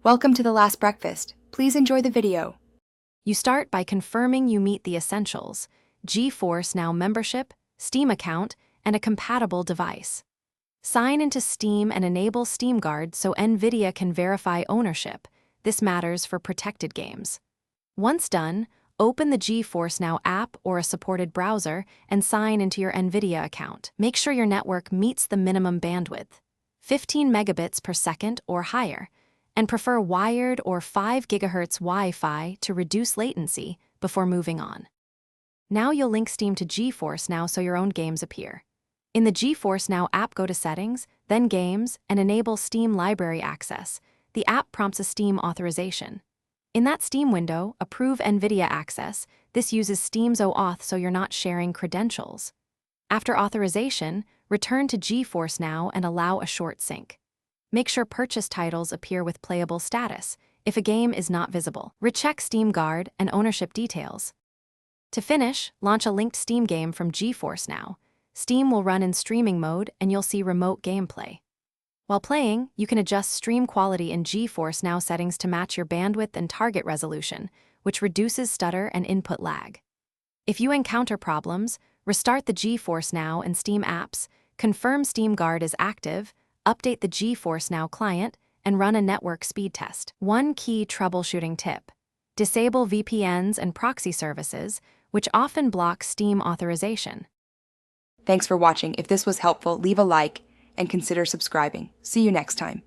Welcome to the last breakfast. Please enjoy the video. You start by confirming you meet the essentials: GeForce Now membership, Steam account, and a compatible device. Sign into Steam and enable Steam Guard so NVIDIA can verify ownership. This matters for protected games. Once done, open the GeForce Now app or a supported browser and sign into your NVIDIA account. Make sure your network meets the minimum bandwidth, 15 megabits per second or higher, and prefer wired or 5 GHz Wi-Fi to reduce latency before moving on. Now you'll link Steam to GeForce Now so your own games appear. In the GeForce Now app, go to Settings, then Games, and enable Steam Library Access. The app prompts a Steam authorization. In that Steam window, approve NVIDIA access. This uses Steam's OAuth so you're not sharing credentials. After authorization, return to GeForce Now and allow a short sync. Make sure purchase titles appear with playable status if a game is not visible. Recheck Steam Guard and ownership details. To finish, launch a linked Steam game from GeForce Now. Steam will run in streaming mode and you'll see remote gameplay. While playing, you can adjust stream quality in GeForce Now settings to match your bandwidth and target resolution, which reduces stutter and input lag. If you encounter problems, restart the GeForce Now and Steam apps, confirm Steam Guard is active, update the GeForce Now client, and run a network speed test. One key troubleshooting tip: disable VPNs and proxy services, which often block Steam authorization. Thanks for watching. If this was helpful, leave a like and consider subscribing. See you next time.